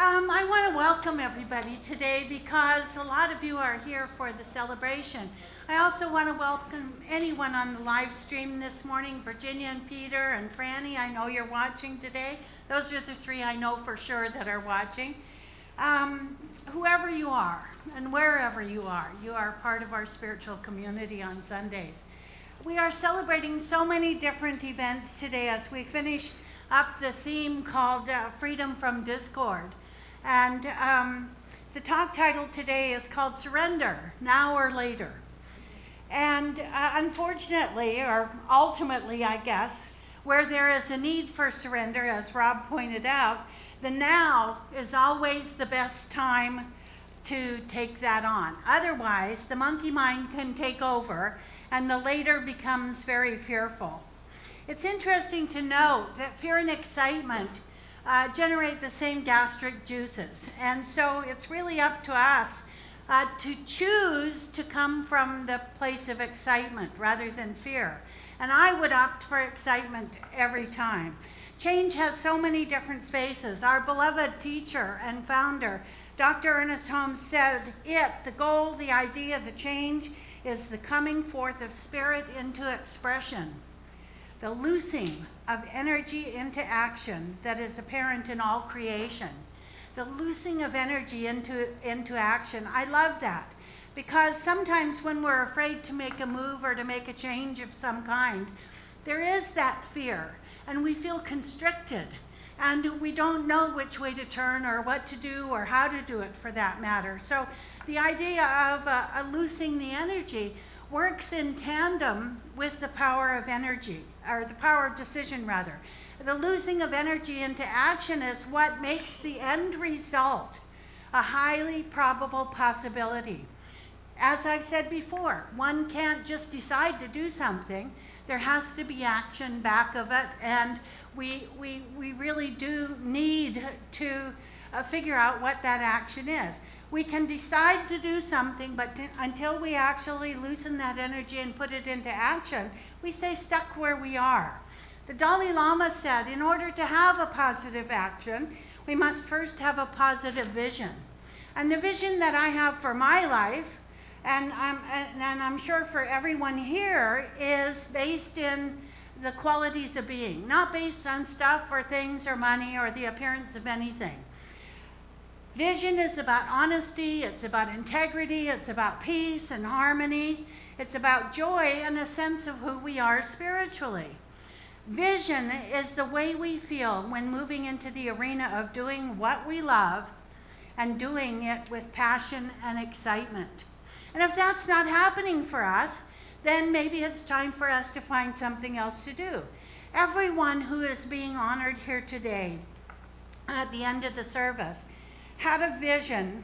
I want to welcome everybody today because a lot of you are here for the celebration. I also want to welcome anyone on the live stream this morning, Virginia and Peter and Franny. I know you're watching today. Those are the three I know for sure that are watching. Whoever you are and wherever you are part of our spiritual community on Sundays. We are celebrating so many different events today as we finish up the theme called Freedom from Discord. And the talk title today is called Surrender, Now or Later. And unfortunately, or ultimately, I guess, where there is a need for surrender, as Rob pointed out, the now is always the best time to take that on. Otherwise, the monkey mind can take over and the later becomes very fearful. It's interesting to note that fear and excitement generate the same gastric juices. And so it's really up to us to choose to come from the place of excitement rather than fear. And I would opt for excitement every time. Change has so many different faces. Our beloved teacher and founder, Dr. Ernest Holmes, said the goal, the idea, the change is the coming forth of spirit into expression. The loosing of energy into action that is apparent in all creation. The loosing of energy into action. I love that because sometimes when we're afraid to make a move or to make a change of some kind, there is that fear and we feel constricted and we don't know which way to turn or what to do or how to do it for that matter. So the idea of loosing the energy works in tandem with the power of energy, or the power of decision rather. The losing of energy into action is what makes the end result a highly probable possibility. As I've said before, one can't just decide to do something. There has to be action back of it, and we really do need to figure out what that action is. We can decide to do something, but until we actually loosen that energy and put it into action, we stay stuck where we are. The Dalai Lama said, in order to have a positive action, we must first have a positive vision. And the vision that I have for my life, and I'm sure for everyone here, is based in the qualities of being, not based on stuff or things or money or the appearance of anything. Vision is about honesty, it's about integrity, it's about peace and harmony, it's about joy and a sense of who we are spiritually. Vision is the way we feel when moving into the arena of doing what we love and doing it with passion and excitement. And if that's not happening for us, then maybe it's time for us to find something else to do. Everyone who is being honored here today at the end of the service had a vision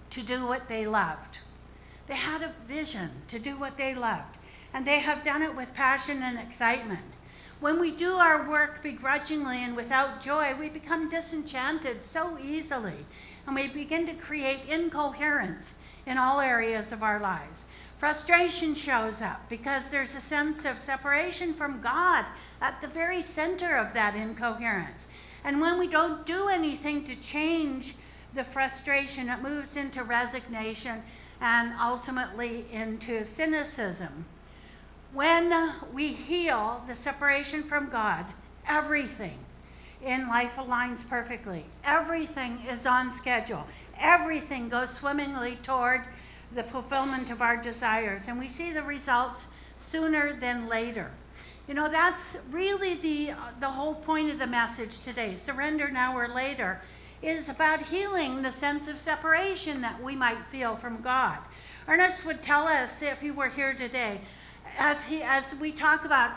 to do what they loved. They had a vision to do what they loved, and they have done it with passion and excitement. When we do our work begrudgingly and without joy, we become disenchanted so easily, and we begin to create incoherence in all areas of our lives. Frustration shows up because there's a sense of separation from God at the very center of that incoherence. And when we don't do anything to change the frustration, it moves into resignation and ultimately into cynicism. When we heal the separation from God, everything in life aligns perfectly. Everything is on schedule. Everything goes swimmingly toward the fulfillment of our desires, and we see the results sooner than later. You know, that's really the whole point of the message today. Surrender now or later is about healing the sense of separation that we might feel from God. Ernest would tell us, if he were here today, as we talk about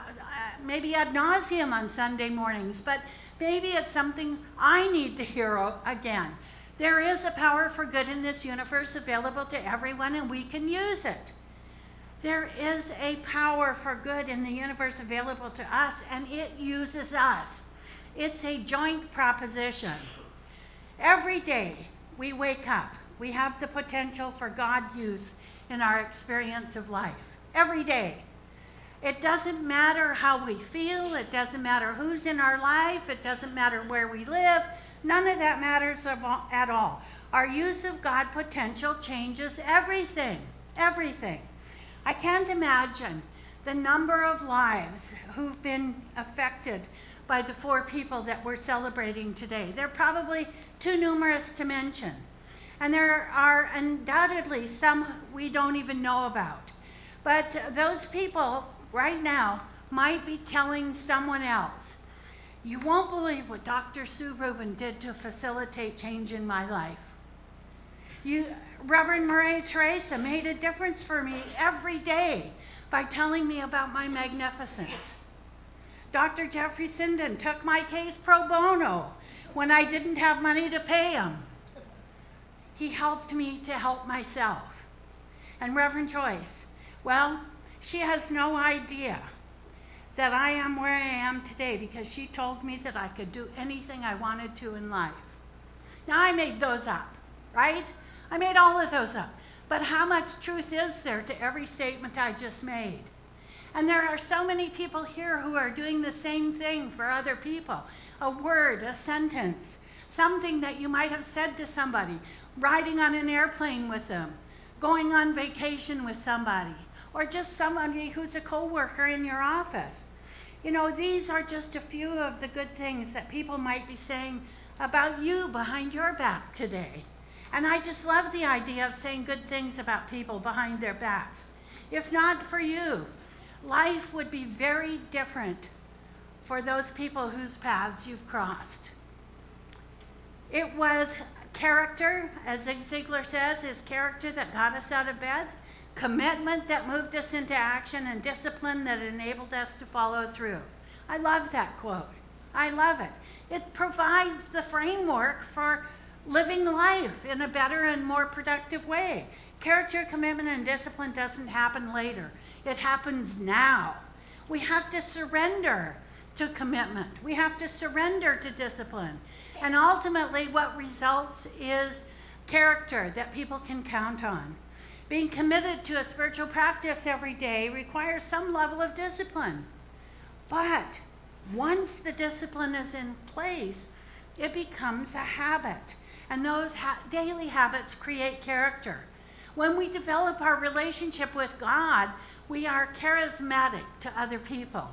maybe ad nauseum on Sunday mornings, but maybe it's something I need to hear again. There is a power for good in this universe available to everyone, and we can use it. There is a power for good in the universe available to us, and it uses us. It's a joint proposition. Every day we wake up, we have the potential for God use in our experience of life. Every day. It doesn't matter how we feel, it doesn't matter who's in our life, it doesn't matter where we live, None of that matters at all. Our use of God potential changes everything, everything. I can't imagine the number of lives who've been affected by the 4 people that we're celebrating today. They're probably too numerous to mention. And there are undoubtedly some we don't even know about. But those people right now might be telling someone else, you won't believe what Dr. Sue Rubin did to facilitate change in my life. Reverend Maria Teresa made a difference for me every day by telling me about my magnificence. Dr. Jeffrey Sinden took my case pro bono when I didn't have money to pay him. He helped me to help myself. And Reverend Joyce, well, she has no idea that I am where I am today because she told me that I could do anything I wanted to in life. Now, I made those up, right? I made all of those up. But how much truth is there to every statement I just made? And there are so many people here who are doing the same thing for other people. A word, a sentence, something that you might have said to somebody, riding on an airplane with them, going on vacation with somebody, or just somebody who's a coworker in your office. You know, these are just a few of the good things that people might be saying about you behind your back today. And I just love the idea of saying good things about people behind their backs. If not for you, life would be very different for those people whose paths you've crossed. It was character, as Zig Ziglar says, is character that got us out of bed, commitment that moved us into action, and discipline that enabled us to follow through. I love that quote. I love it. It provides the framework for living life in a better and more productive way. Character, commitment, and discipline doesn't happen later. It happens now. We have to surrender to commitment. We have to surrender to discipline. And ultimately, what results is character that people can count on. Being committed to a spiritual practice every day requires some level of discipline. But once the discipline is in place, it becomes a habit. And those daily habits create character. When we develop our relationship with God, we are charismatic to other people.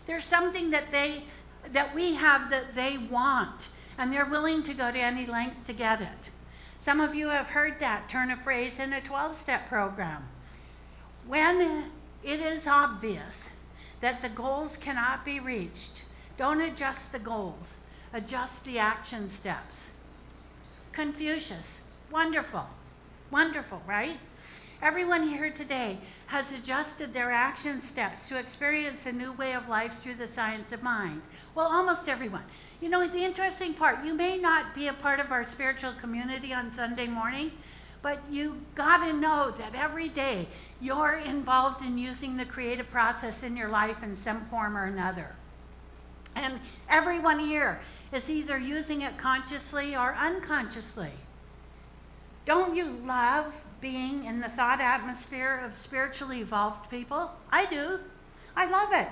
There's something that we have that they want, and they're willing to go to any length to get it. Some of you have heard that turn of phrase in a 12-step program. When it is obvious that the goals cannot be reached, don't adjust the goals, adjust the action steps. Confucius, wonderful, wonderful, right? Everyone here today has adjusted their action steps to experience a new way of life through the science of mind. Well, almost everyone. You know, the interesting part, you may not be a part of our spiritual community on Sunday morning, but you got to know that every day you're involved in using the creative process in your life in some form or another. And everyone here is either using it consciously or unconsciously. Don't you love being in the thought atmosphere of spiritually evolved people? I do. I love it.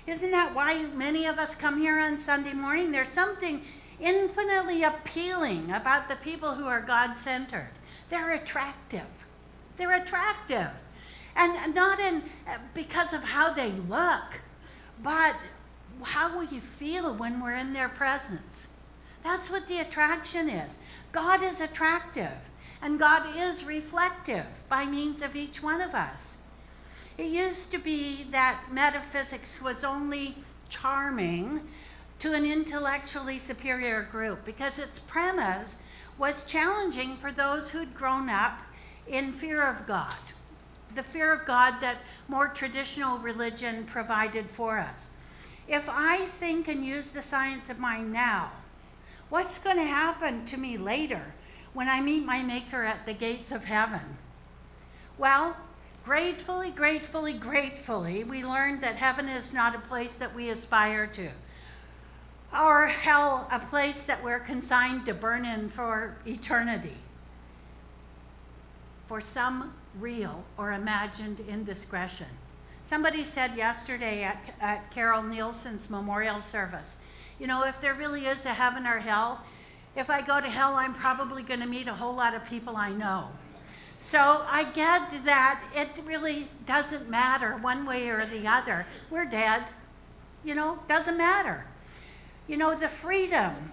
Isn't that why many of us come here on Sunday morning? There's something infinitely appealing about the people who are God-centered. They're attractive. They're attractive. And not because of how they look, but how will you feel when we're in their presence? That's what the attraction is. God is attractive, and God is reflective by means of each one of us. It used to be that metaphysics was only charming to an intellectually superior group because its premise was challenging for those who'd grown up in fear of God, the fear of God that more traditional religion provided for us. If I think and use the science of mind now, what's going to happen to me later when I meet my Maker at the gates of heaven? Well, gratefully, gratefully, gratefully, we learned that heaven is not a place that we aspire to, or hell, a place that we're consigned to burn in for eternity, for some real or imagined indiscretion. Somebody said yesterday at Carol Nielsen's memorial service, you know, if there really is a heaven or hell, If I go to hell, I'm probably going to meet a whole lot of people I know. So I get that it really doesn't matter one way or the other. We're dead. Doesn't matter. The freedom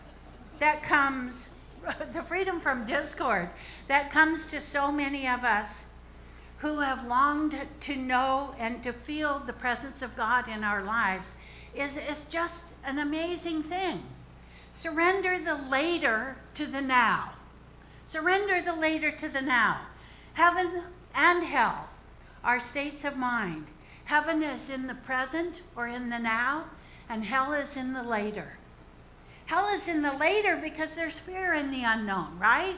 that comes, the freedom from discord that comes to so many of us who have longed to know and to feel the presence of God in our lives is just an amazing thing. Surrender the later to the now. Surrender the later to the now. Heaven and hell are states of mind. Heaven is in the present or in the now, and hell is in the later. Hell is in the later because there's fear in the unknown, right?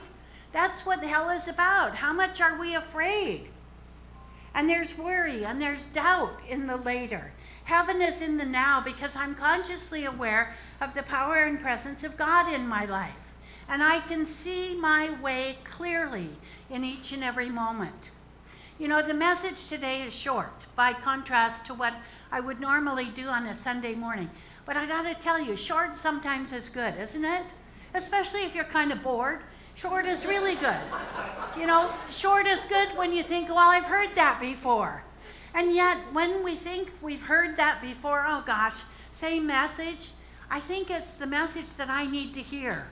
That's what hell is about. How much are we afraid? And there's worry and there's doubt in the later. Heaven is in the now because I'm consciously aware of the power and presence of God in my life. And I can see my way clearly in each and every moment. The message today is short by contrast to what I would normally do on a Sunday morning. But I got to tell you, short sometimes is good, isn't it? Especially if you're kind of bored. Short is really good. Short is good when you think, well, I've heard that before. And yet, when we think we've heard that before, oh gosh, same message, I think it's the message that I need to hear,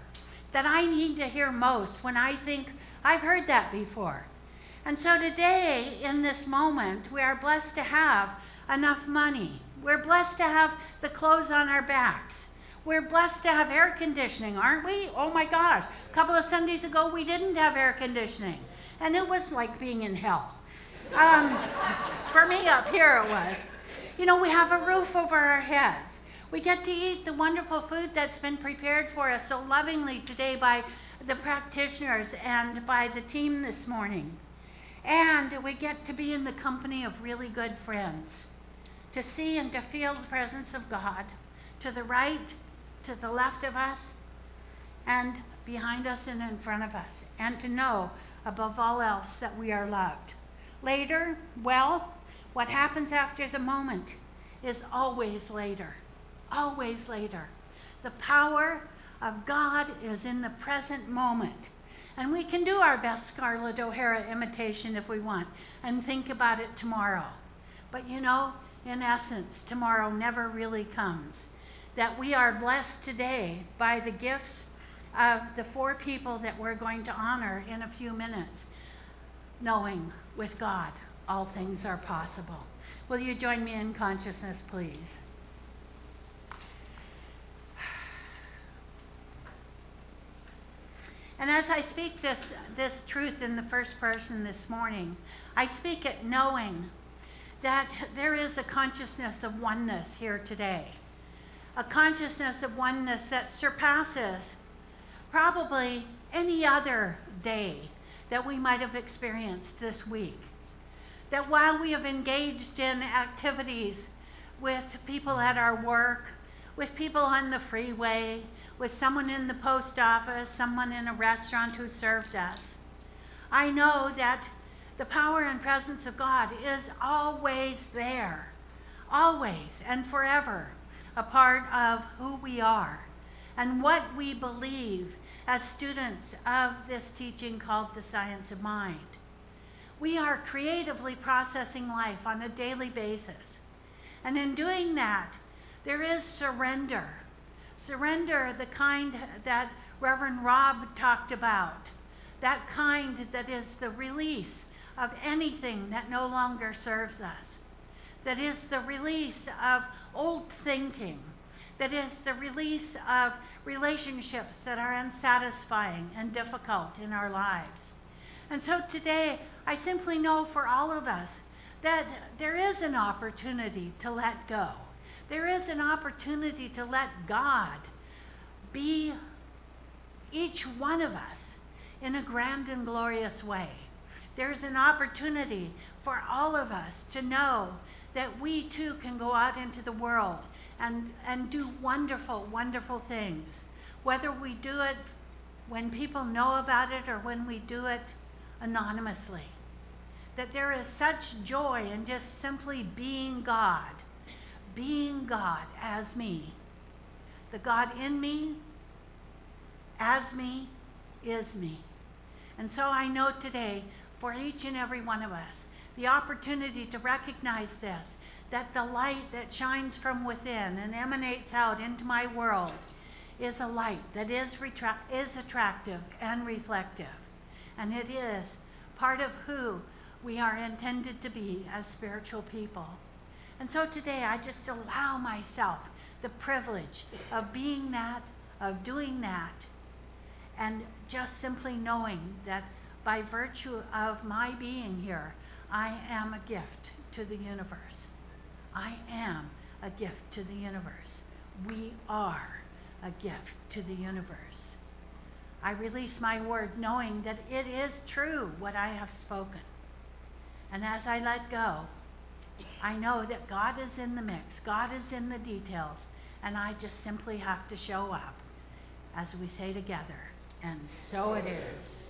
that I need to hear most when I think I've heard that before. And so today, in this moment, we are blessed to have enough money. We're blessed to have the clothes on our backs. We're blessed to have air conditioning, aren't we? Oh my gosh, a couple of Sundays ago, we didn't have air conditioning. And it was like being in hell. For me up here it was. We have a roof over our heads. We get to eat the wonderful food that's been prepared for us so lovingly today by the practitioners and by the team this morning. And we get to be in the company of really good friends, to see and to feel the presence of God to the right, to the left of us, and behind us and in front of us, and to know above all else that we are loved. Later, well, what happens after the moment is always later. Always later. The power of God is in the present moment. And we can do our best Scarlett O'Hara imitation if we want and think about it tomorrow. But in essence, tomorrow never really comes. That we are blessed today by the gifts of the 4 people that we're going to honor in a few minutes, knowing with God all things are possible. Will you join me in consciousness, please? And as I speak this truth in the first person this morning, I speak it knowing that there is a consciousness of oneness here today. A consciousness of oneness that surpasses probably any other day that we might have experienced this week. That while we have engaged in activities with people at our work, with people on the freeway, with someone in the post office, someone in a restaurant who served us, I know that the power and presence of God is always there, always and forever a part of who we are and what we believe as students of this teaching called the Science of Mind. We are creatively processing life on a daily basis. And in doing that, there is surrender. Surrender, the kind that Reverend Rob talked about. That kind that is the release of anything that no longer serves us. That is the release of old thinking. That is the release of relationships that are unsatisfying and difficult in our lives. And so today, I simply know for all of us that there is an opportunity to let go. There is an opportunity to let God be each one of us in a grand and glorious way. There's an opportunity for all of us to know that we too can go out into the world and do wonderful, wonderful things. Whether we do it when people know about it or when we do it anonymously. That there is such joy in just simply being God as me. The God in me as me is me. And so I know today, for each and every one of us, the opportunity to recognize this, that the light that shines from within and emanates out into my world is a light that is attractive and reflective. And it is part of who we are intended to be as spiritual people. And so today I just allow myself the privilege of being that, of doing that, and just simply knowing that by virtue of my being here, I am a gift to the universe. I am a gift to the universe. We are a gift to the universe. I release my word knowing that it is true what I have spoken. And as I let go, I know that God is in the mix. God is in the details. And I just simply have to show up as we say together, and so it is.